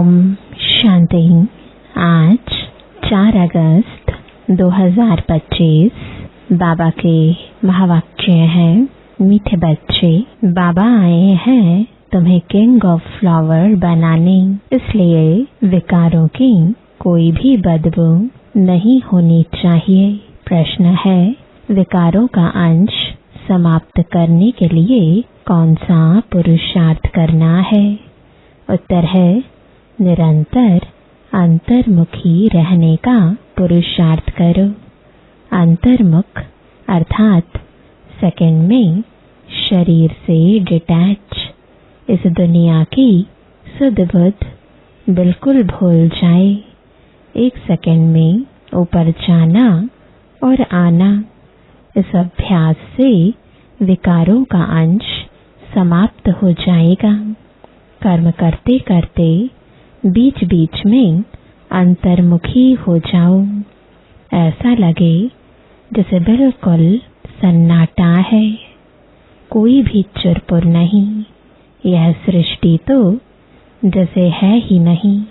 ओम शांति। आज 4 अगस्त 2025 बाबा के महावाक्य हैं, मीठे बच्चे, बाबा आए हैं तुम्हें किंग ऑफ फ्लावर बनाने, इसलिए विकारों की कोई भी बदबू नहीं होनी चाहिए। प्रश्न है, विकारों का अंश समाप्त करने के लिए कौन सा पुरुषार्थ करना है? उत्तर है, निरंतर अंतर्मुखी रहने का पुरुषार्थ करो। अंतर्मुख अर्थात सेकंड में शरीर से डिटैच, इस दुनिया की सुध बुध बिल्कुल भूल जाए। 1 सेकंड में ऊपर जाना और आना, इस अभ्यास से विकारों का अंश समाप्त हो जाएगा। कर्म करते करते बीच बीच में अंतर्मुखी हो जाओ। ऐसा लगे जैसे बिल्कुल सन्नाटा है, कोई भी चुरपुर नहीं। यह सृष्टि तो जैसे है ही नहीं।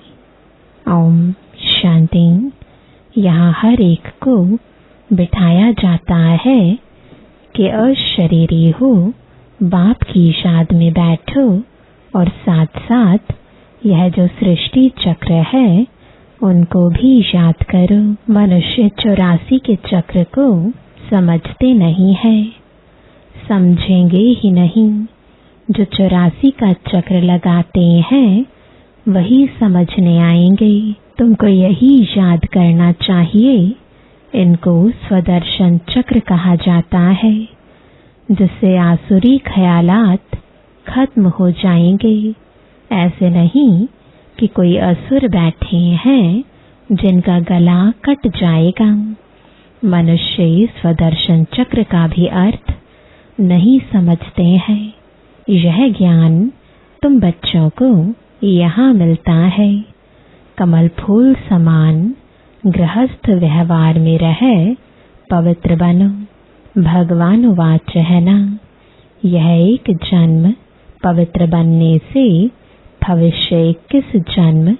ओम शांति। यहाँ हर एक को बिठाया जाता है कि अशरीरी हो, बाप की याद में बैठो और साथ साथ यह जो सृष्टि चक्र है उनको भी याद करो। मनुष्य 84 के चक्र को समझते नहीं है, समझेंगे ही नहीं। जो 84 का चक्र लगाते हैं वही समझने आएंगे। तुमको यही याद करना चाहिए। इनको स्वदर्शन चक्र कहा जाता है, जिससे आसुरी ख्यालात खत्म हो जाएंगे। ऐसे नहीं कि कोई असुर बैठे हैं जिनका गला कट जाएगा। मनुष्य स्वदर्शन चक्र का भी अर्थ नहीं समझते हैं। यह ज्ञान तुम बच्चों को यहाँ मिलता है। कमल फूल समान गृहस्थ व्यवहार में रहे पवित्र बनो। भगवान वाच है ना, यह एक जन्म पवित्र बनने से भविष्य 21 जन्म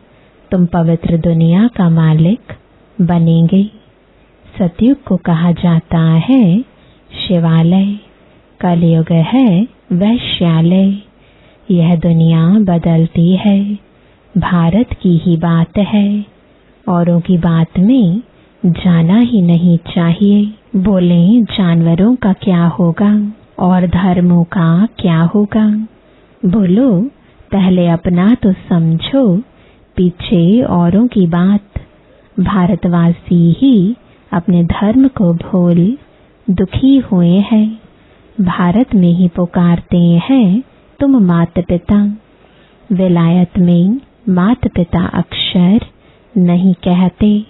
तुम पवित्र दुनिया का मालिक बनेंगे। सतयुग को कहा जाता है शिवालय, कलयुग है वैश्यालय। यह दुनिया बदलती है, भारत की ही बात है, औरों की बात में जाना ही नहीं चाहिए। बोले जानवरों का क्या होगा और धर्मों का क्या होगा? बोलो पहले अपना तो समझो, पीछे औरों की बात। भारतवासी ही अपने धर्म को भूल दुखी हुए हैं। भारत में ही पुकारते हैं तुम माता पिता। विलायत में माता पिता अक्षर नहीं कहते,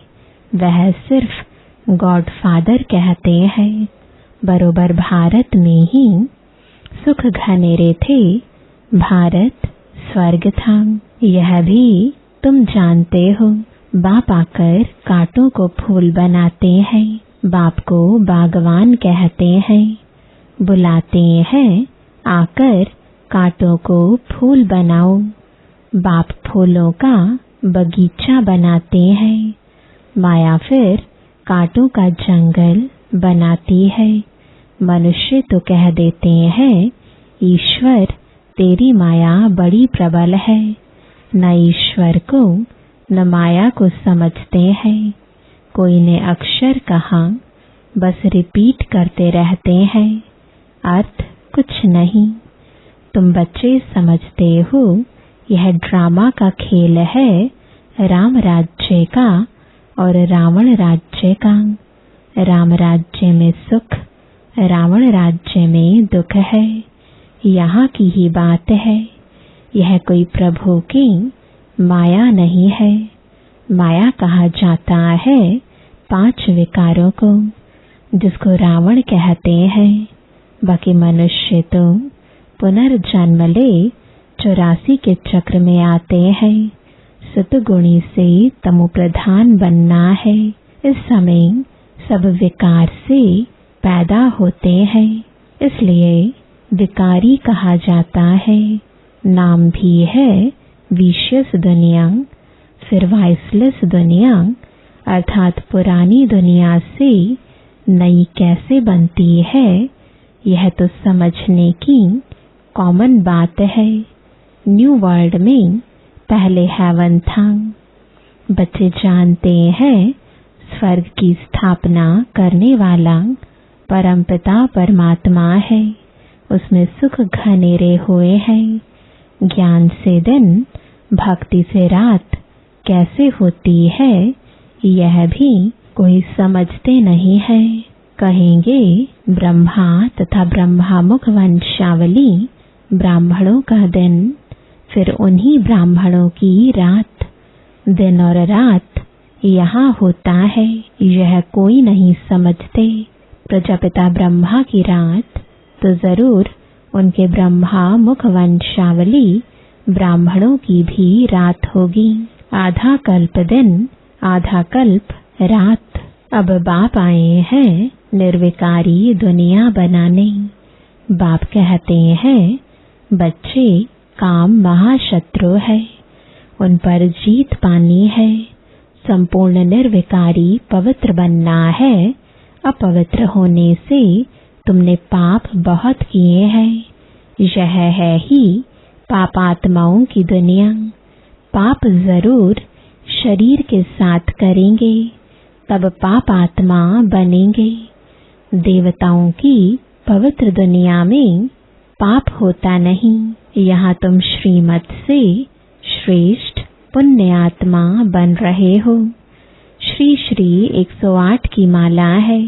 वह सिर्फ गॉड फादर कहते हैं। बरोबर भारत में ही सुख घनेरे थे, भारत स्वर्ग था। यह भी तुम जानते हो। बाप आकर कांटों को फूल बनाते हैं। बाप को बागवान कहते हैं। बुलाते हैं आकर कांटों को फूल बनाओ। बाप फूलों का बगीचा बनाते हैं। माया फिर कांटों का जंगल बनाती है। मनुष्य तो कह देते हैं ईश्वर तेरी माया बड़ी प्रबल है। न ईश्वर को न माया को समझते हैं। कोई ने अक्षर कहा, बस रिपीट करते रहते हैं, अर्थ कुछ नहीं। तुम बच्चे समझते हो यह ड्रामा का खेल है, राम राज्य का और रावण राज्य का। राम राज्य में सुख, रावण राज्य में दुख है। यहाँ की ही बात है। यह कोई प्रभु की माया नहीं है। माया कहा जाता है 5 विकारों को, जिसको रावण कहते हैं। बाकी मनुष्य तो पुनर्जन्म ले 84 के चक्र में आते हैं। सतगुणी से तमो प्रधान बनना है। इस समय सब विकार से पैदा होते हैं, इसलिए विकारी कहा जाता है। नाम भी है विशेष दुनिया, फिर वाइसलेस दुनिया अर्थात पुरानी दुनिया से नई कैसे बनती है, यह तो समझने की कॉमन बात है। न्यू वर्ल्ड में पहले हेवन था। बच्चे जानते हैं स्वर्ग की स्थापना करने वाला परमपिता परमात्मा है। उसमें सुख घनेरे हुए हैं। ज्ञान से दिन, भक्ति से रात कैसे होती है, यह भी कोई समझते नहीं है। कहेंगे ब्रह्मा तथा ब्रह्मामुख वंशावली ब्राह्मणों का दिन, फिर उन्हीं ब्राह्मणों की रात। दिन और रात यहाँ होता है, यह कोई नहीं समझते। प्रजापिता ब्रह्मा की रात तो जरूर उनके ब्रह्मा मुख वंशावली ब्राह्मणों की भी रात होगी। आधा कल्प दिन, आधा कल्प रात। अब बाप आए हैं निर्विकारी दुनिया बनाने। बाप कहते हैं बच्चे, काम महाशत्रु है, उन पर जीत पानी है। संपूर्ण निर्विकारी पवित्र बनना है। अपवित्र होने से तुमने पाप बहुत किए हैं। यह है ही पापात्माओं की दुनिया। पाप जरूर शरीर के साथ करेंगे, तब पापात्मा बनेंगे। देवताओं की पवित्र दुनिया में पाप होता नहीं। यहाँ तुम श्रीमत से श्रेष्ठ पुण्य आत्मा बन रहे हो। श्री श्री 108 की माला है,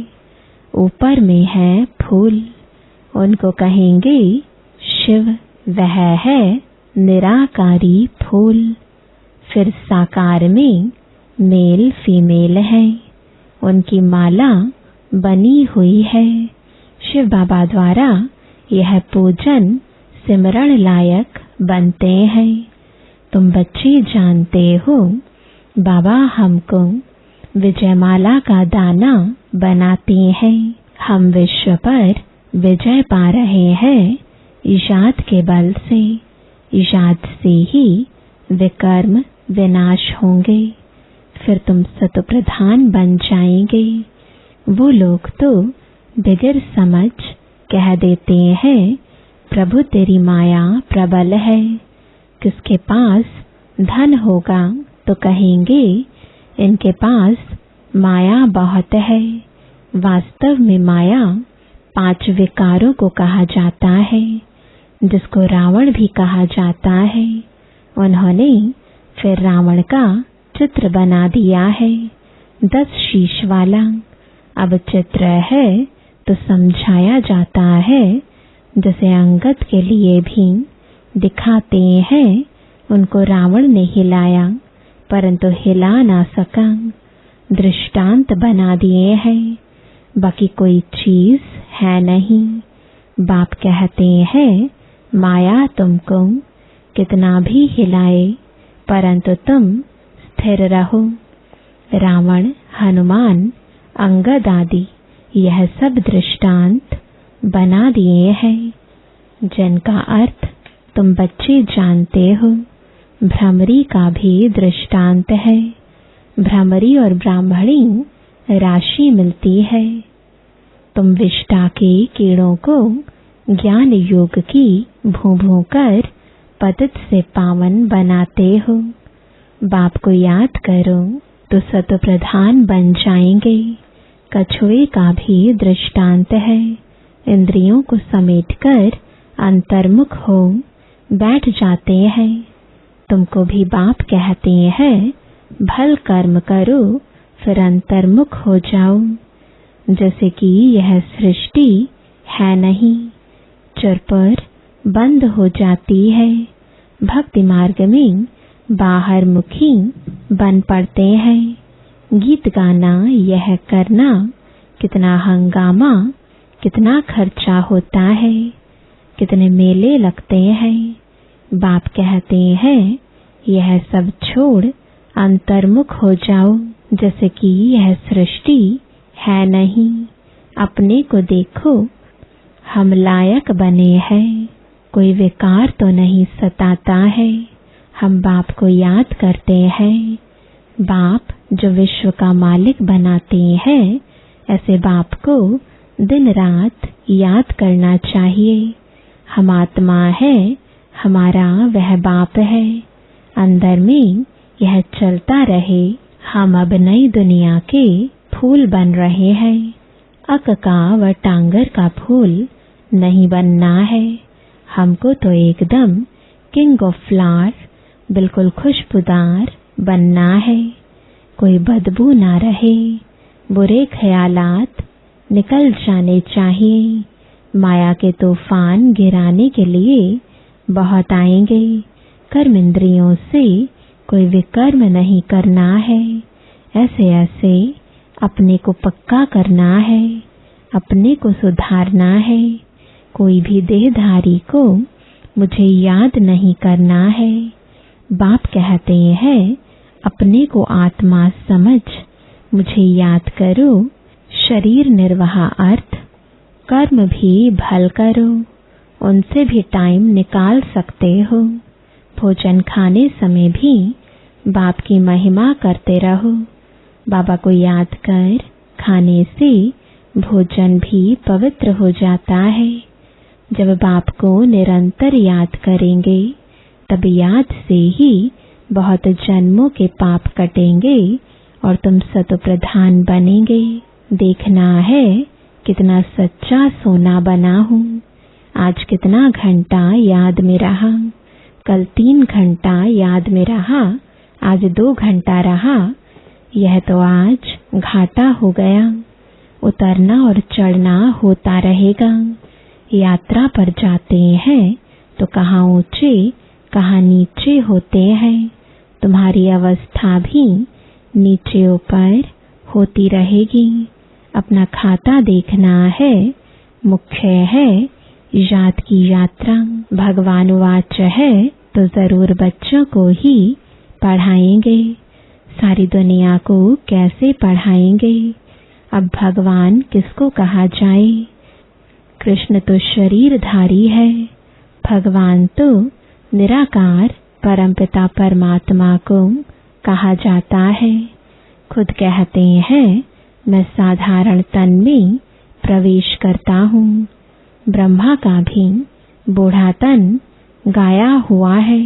ऊपर में है फूल। उनको कहेंगे शिव, वह है निराकारी फूल। फिर साकार में मेल फीमेल है, उनकी माला बनी हुई है। शिव बाबा द्वारा यह पूजन सिमरण लायक बनते हैं। तुम बच्चे जानते हो बाबा हमको विजयमाला का दाना बनाते हैं। हम विश्व पर विजय पा रहे हैं ईशाद के बल से। ईशाद से ही विकर्म विनाश होंगे। फिर तुम सतप्रधान बन जाएंगे। वो लोग तो बगैर समझ कह देते हैं प्रभु तेरी माया प्रबल है। किसके पास धन होगा तो कहेंगे इनके पास माया बहुत है। वास्तव में माया 5 विकारों को कहा जाता है, जिसको रावण भी कहा जाता है। उन्होंने फिर रावण का चित्र बना दिया है 10 शीश वाला। अब चित्र है तो समझाया जाता है, जैसे अंगद के लिए भी दिखाते हैं। उनको रावण ने हिलाया परंतु हिला ना सका, दृष्टांत बना दिए हैं। बाकी कोई चीज है नहीं। बाप कहते हैं माया तुमको कितना भी हिलाए परंतु तुम स्थिर रहो। रावण, हनुमान, अंगद आदि यह सब दृष्टांत बना दिए हैं, जिनका अर्थ तुम बच्चे जानते हो। भ्रमरी का भी दृष्टांत है। भ्रमरी और ब्राह्मणी राशि मिलती है। तुम विष्टा के कीड़ों को ज्ञान योग की भू कर पतित से पावन बनाते हो। बाप को याद करो तो सतप्रधान बन जाएंगे। कछुए का भी दृष्टांत है। इंद्रियों को समेटकर अंतर्मुख हो बैठ जाते हैं। तुमको भी बाप कहते हैं भल कर्म करो फिर अंतर्मुख हो जाओ। जैसे कि यह सृष्टि है नहीं, चर पर बंद हो जाती है। भक्ति मार्ग में बाहर मुखी बन पड़ते हैं। गीत गाना, यह करना, कितना हंगामा, कितना खर्चा होता है, कितने मेले लगते हैं। बाप कहते हैं यह सब छोड़ अंतर्मुख हो जाओ। जैसे कि यह सृष्टि है नहीं। अपने को देखो, हम लायक बने हैं। कोई विकार तो नहीं सताता है। हम बाप को याद करते हैं, बाप जो विश्व का मालिक बनाते हैं, ऐसे बाप को दिन रात याद करना चाहिए। हम आत्मा है, हमारा वह बाप है। अंदर में यह चलता रहे। हम अब नई दुनिया के फूल बन रहे हैं। अक का व टांगर का फूल नहीं बनना है। हमको तो एकदम किंग ऑफ फ्लावर, बिल्कुल खुशबूदार बनना है। कोई बदबू ना रहे। बुरे ख्यालात निकल जाने चाहिए। माया के तूफान गिराने के लिए बहुत आएंगे। कर्म इंद्रियों से कोई विकर्म नहीं करना है। ऐसे ऐसे अपने को पक्का करना है, अपने को सुधारना है। कोई भी देहधारी को मुझे याद नहीं करना है। बाप कहते हैं अपने को आत्मा समझ मुझे याद करो। शरीर निर्वाह अर्थ कर्म भी भल करो, उनसे भी टाइम निकाल सकते हो। भोजन खाने समय भी बाप की महिमा करते रहो। बाबा को याद कर खाने से भोजन भी पवित्र हो जाता है। जब बाप को निरंतर याद करेंगे, तब याद से ही बहुत जन्मों के पाप कटेंगे और तुम सतो प्रधान बनेंगे। देखना है कितना सच्चा सोना बना हूँ। आज कितना घंटा याद में रहा, कल 3 घंटा याद में रहा, आज 2 घंटा रहा। यह तो आज घाटा हो गया। उतरना और चढ़ना होता रहेगा। यात्रा पर जाते हैं तो कहाँ ऊंचे कहाँ नीचे होते हैं। तुम्हारी अवस्था भी नीचे ऊपर होती रहेगी। अपना खाता देखना है, मुख्य है याद की यात्रा। भगवान वाच है तो जरूर बच्चों को ही पढ़ाएंगे। सारी दुनिया को कैसे पढ़ाएंगे? अब भगवान किसको कहा जाए? कृष्ण तो शरीरधारी है। भगवान तो निराकार परमपिता परमात्मा को कहा जाता है। खुद कहते हैं मैं साधारण तन में प्रवेश करता हूँ। ब्रह्मा का भी बूढ़ा तन गाया हुआ है।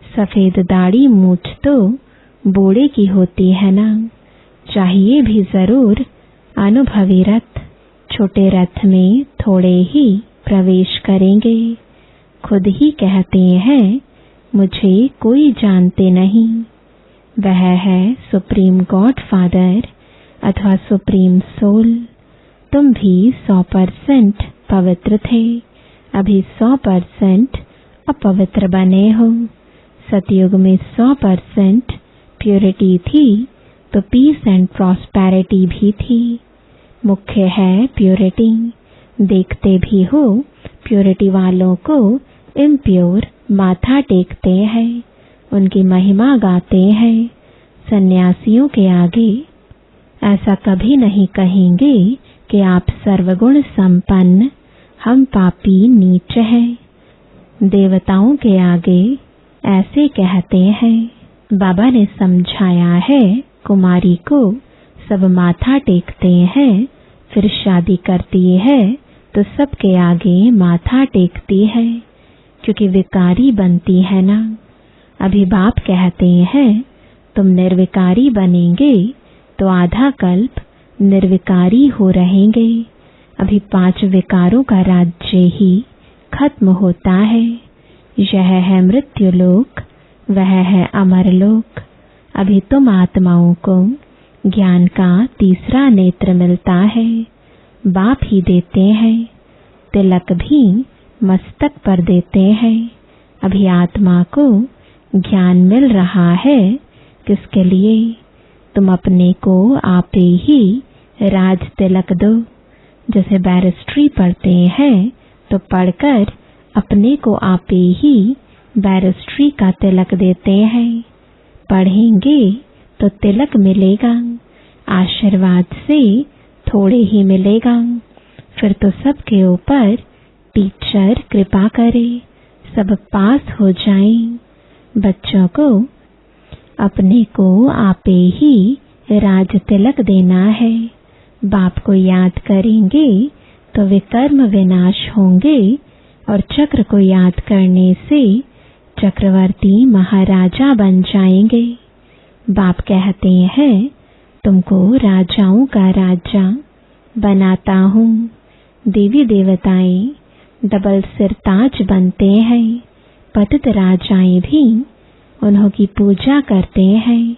सफेद दाढ़ी मूछ तो बूढ़े की होती है ना। चाहिए भी जरूर अनुभवी रथ। छोटे रथ में थोड़े ही प्रवेश करेंगे। खुद ही कहते हैं मुझे कोई जानते नहीं। वह है सुप्रीम गॉड फादर अथवा सुप्रीम सोल। तुम भी 100% पवित्र थे, अभी 100% अपवित्र बने हो। सतयुग में 100% प्योरिटी थी तो पीस एंड प्रॉस्पेरिटी भी थी। मुख्य है प्योरिटी। देखते भी हो प्योरिटी वालों को इम्प्योर माथा टेकते हैं, उनकी महिमा गाते हैं। सन्यासियों के आगे ऐसा कभी नहीं कहेंगे कि आप सर्वगुण संपन्न, हम पापी नीच हैं। देवताओं के आगे ऐसे कहते हैं। बाबा ने समझाया है कुमारी को सब माथा टेकते हैं, फिर शादी करती है तो सबके आगे माथा टेकती है, क्योंकि विकारी बनती है ना। अभी बाप कहते हैं तुम निर्विकारी बनेंगे तो आधा कल्प निर्विकारी हो रहेंगे। अभी 5 विकारों का राज्य ही खत्म होता है। यह है मृत्यु लोक, वह है अमर लोक। अभी तुम आत्माओं को ज्ञान का तीसरा नेत्र मिलता है। बाप ही देते हैं। तिलक भी मस्तक पर देते हैं। अभी आत्मा को ज्ञान मिल रहा है। किसके लिए? तुम अपने को आपे ही राज तिलक दो। जैसे बैरिस्ट्री पढ़ते हैं तो पढ़कर अपने को आपे ही बैरिस्ट्री का तिलक देते हैं। पढ़ेंगे तो तिलक मिलेगा, आशीर्वाद से थोड़े ही मिलेगा। फिर तो सबके ऊपर टीचर कृपा करे, सब पास हो जाएं। बच्चों को अपने को आपे ही राज तिलक देना है। बाप को याद करेंगे तो विकर्म विनाश होंगे और चक्र को याद करने से चक्रवर्ती महाराजा बन जाएंगे। बाप कहते हैं तुमको राजाओं का राजा बनाता हूँ। देवी देवताएं डबल सिरताज बनते हैं। पतित राजाएं भी उन्हों की पूजा करते हैं।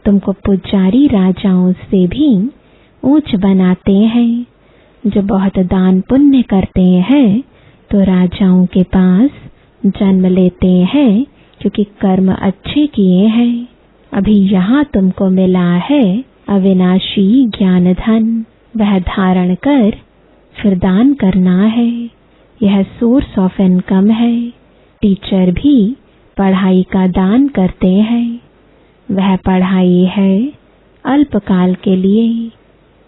तुमको पुजारी राजाओं से भी ऊंच बनाते हैं। जो बहुत दान पुण्य करते हैं तो राजाओं के पास जन्म लेते हैं क्योंकि कर्म अच्छे किए हैं। अभी यहाँ तुमको मिला है अविनाशी ज्ञान धन, वह धारण कर फिर दान करना है। यह सोर्स ऑफ इनकम है। टीचर भी पढ़ाई का दान करते हैं। वह पढ़ाई है अल्पकाल के लिए।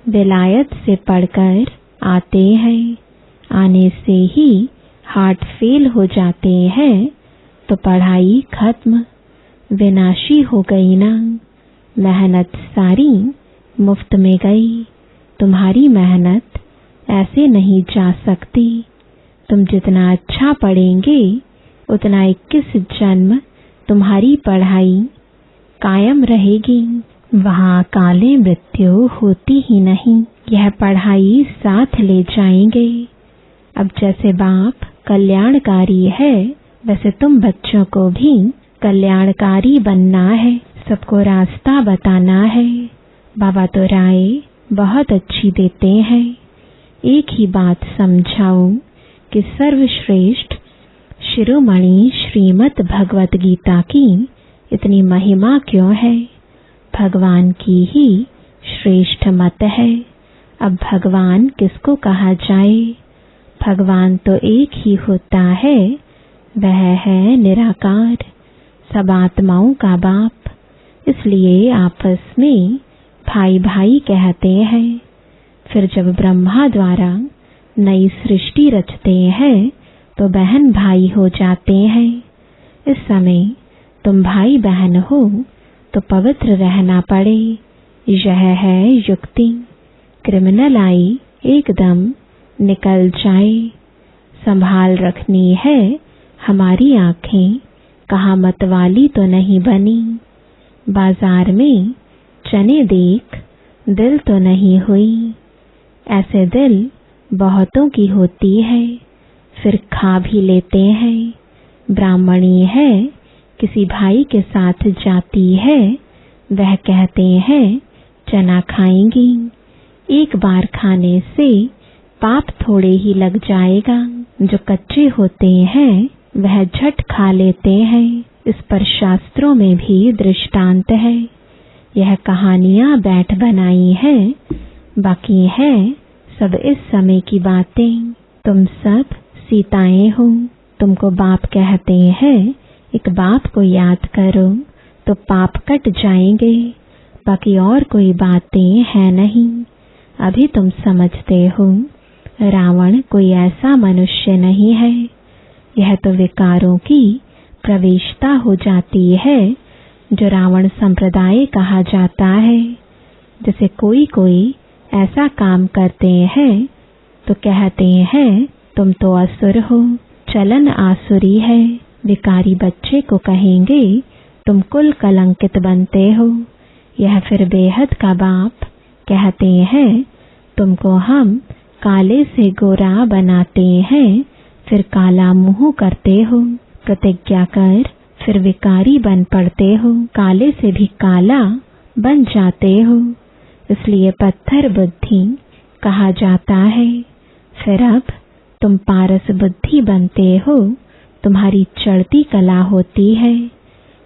विलायत से पढ़कर आते हैं, आने से ही हार्ट फेल हो जाते हैं तो पढ़ाई खत्म, विनाशी हो गई ना। मेहनत सारी मुफ्त में गई। तुम्हारी मेहनत ऐसे नहीं जा सकती। तुम जितना अच्छा पढ़ेंगे उतना 21 जन्म तुम्हारी पढ़ाई कायम रहेगी। वहाँ काले मृत्यु होती ही नहीं। यह पढ़ाई साथ ले जाएंगे। अब जैसे बाप कल्याणकारी है वैसे तुम बच्चों को भी कल्याणकारी बनना है। सबको रास्ता बताना है। बाबा तो राय बहुत अच्छी देते हैं। एक ही बात समझाओ कि सर्वश्रेष्ठ शिरोमणि श्रीमद् भगवत गीता की इतनी महिमा क्यों है। भगवान की ही श्रेष्ठ मत है। अब भगवान किसको कहा जाए। भगवान तो एक ही होता है, वह है निराकार, सब आत्माओं का बाप। इसलिए आपस में भाई भाई कहते हैं। फिर जब ब्रह्मा द्वारा नई सृष्टि रचते हैं तो बहन भाई हो जाते हैं। इस समय तुम भाई बहन हो तो पवित्र रहना पड़े। यह है युक्ति। क्रिमिनल आई एकदम निकल जाए। संभाल रखनी है हमारी आंखें, कहाँ मतवाली तो नहीं बनी। बाजार में चने देख दिल तो नहीं हुई। ऐसे दिल बहुतों की होती है, फिर खा भी लेते हैं। ब्राह्मणी है, किसी भाई के साथ जाती है, वह कहते हैं चना खाएंगी। एक बार खाने से पाप थोड़े ही लग जाएगा। जो कच्चे होते हैं वह झट खा लेते हैं। इस पर शास्त्रों में भी दृष्टांत है। यह कहानियां बैठ बनाई है, बाकी है सब इस समय की बातें। तुम सब सीताएं हो। तुमको बाप कहते हैं एक बाप को याद करो तो पाप कट जाएंगे। बाकी और कोई बातें हैं नहीं। अभी तुम समझते हो रावण कोई ऐसा मनुष्य नहीं है। यह तो विकारों की प्रवेशता हो जाती है जो रावण संप्रदाय कहा जाता है। जैसे कोई कोई ऐसा काम करते हैं तो कहते हैं तुम तो असुर हो, चलन आसुरी है। विकारी बच्चे को कहेंगे तुम कुल कलंकित बनते हो। यह फिर बेहद का बाप कहते हैं तुमको हम काले से गोरा बनाते हैं, फिर काला मुंह करते हो। प्रतिज्ञा कर फिर विकारी बन पड़ते हो, काले से भी काला बन जाते हो। इसलिए पत्थर बुद्धि कहा जाता है। फिर अब तुम पारस बुद्धि बनते हो, तुम्हारी चढ़ती कला होती है।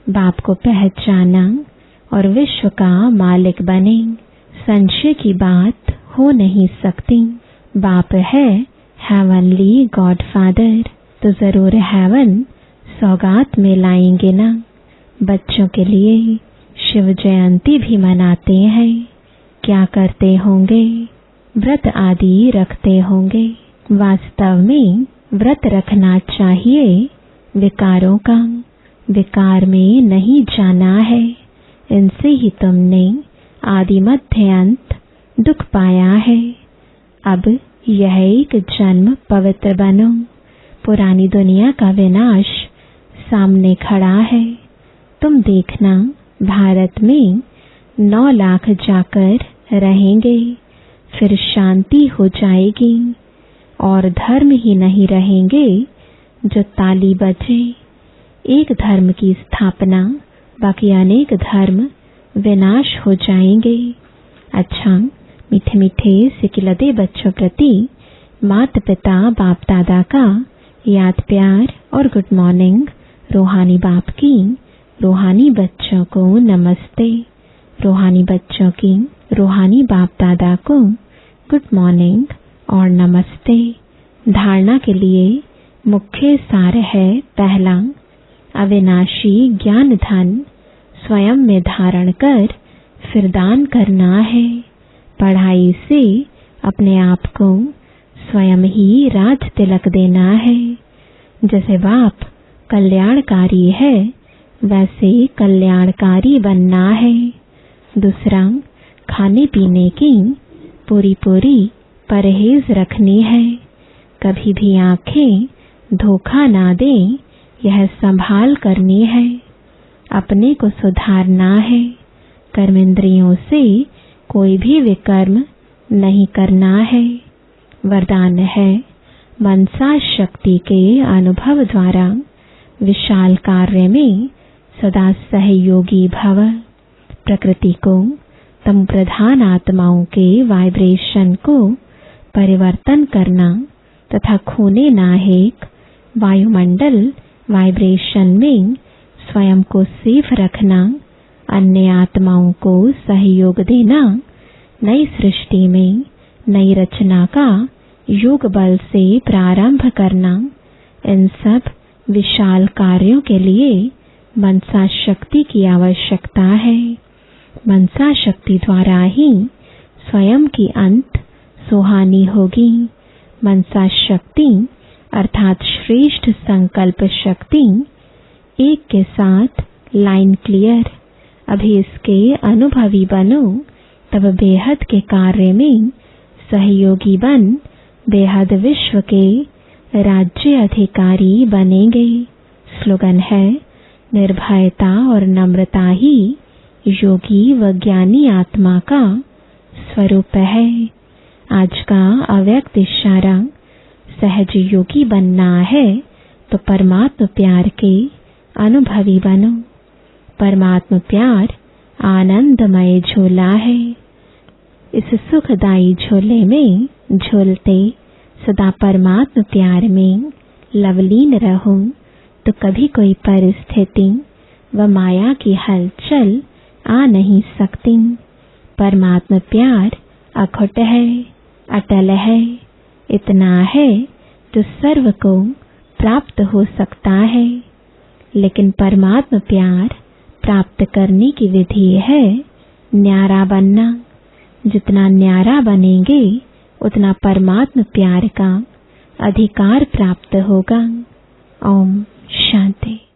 बाप को पहचाना और विश्व का मालिक बने, संशय की बात हो नहीं सकती। बाप है हेवनली गॉड फादर, तो जरूर हेवन सौगात में लाएंगे ना। बच्चों के लिए शिव जयंती भी मनाते हैं। क्या करते होंगे? व्रत आदि रखते होंगे। वास्तव में व्रत रखना चाहिए विकारों का। विकार में नहीं जाना है। इनसे ही तुमने आदि मध्य अंत दुख पाया है। अब यह एक जन्म पवित्र बनो। पुरानी दुनिया का विनाश सामने खड़ा है। तुम देखना, भारत में 9 लाख जाकर रहेंगे, फिर शांति हो जाएगी और धर्म ही नहीं रहेंगे जो ताली बजे। एक धर्म की स्थापना, बाकी अनेक धर्म विनाश हो जाएंगे। अच्छा, मीठे मीठे सिकिलदे बच्चों प्रति माता पिता बाप दादा का याद प्यार और गुड मॉर्निंग। रूहानी बाप की रूहानी बच्चों को नमस्ते। रूहानी बच्चों की रूहानी बाप दादा को गुड मॉर्निंग और नमस्ते। धारणा के लिए मुख्य सार है, पहला, अविनाशी ज्ञान धन स्वयं में धारण कर फिर दान करना है। पढ़ाई से अपने आप को स्वयं ही राज तिलक देना है। जैसे बाप कल्याणकारी है, वैसे कल्याणकारी बनना है। दूसरा, खाने पीने की पूरी परहेज रखनी है। कभी भी आंखें धोखा ना दें, यह संभाल करनी है। अपने को सुधारना है। कर्मेंद्रियों से कोई भी विकर्म नहीं करना है। वरदान है, मनसा शक्ति के अनुभव द्वारा विशाल कार्य में सदा सहयोगी भव। प्रकृति को, तम प्रधान आत्माओं के वाइब्रेशन को परिवर्तन करना तथा खोने नाहेक वायुमंडल वाइब्रेशन में स्वयं को सेफ रखना, अन्य आत्माओं को सहयोग देना, नई सृष्टि में नई रचना का योग बल से प्रारंभ करना, इन सब विशाल कार्यों के लिए मनसा शक्ति की आवश्यकता है। मनसा शक्ति द्वारा ही स्वयं की अंत सुहानी होगी। मनसा शक्ति अर्थात श्रेष्ठ संकल्प शक्ति, एक के साथ लाइन क्लियर। अभी इसके अनुभवी बनो, तब बेहद के कार्य में सहयोगी बन बेहद विश्व के राज्य अधिकारी बनेंगे। स्लोगन है, निर्भयता और नम्रता ही योगी व ज्ञानी आत्मा का स्वरूप है। आज का अव्यक्त इशारा, सहज योगी बनना है तो परमात्म प्यार के अनुभवी बनो। परमात्म प्यार आनंदमय झोला है। इस सुखदायी झोले में झूलते सदा परमात्म प्यार में लवलीन रहो, तो कभी कोई परिस्थिति व माया की हलचल आ नहीं सकती। परमात्म प्यार अखुट है, अटल है, इतना है जो सर्व को प्राप्त हो सकता है। लेकिन परमात्म प्यार प्राप्त करने की विधि है न्यारा बनना। जितना न्यारा बनेंगे, उतना परमात्म प्यार का अधिकार प्राप्त होगा। ओम शांति।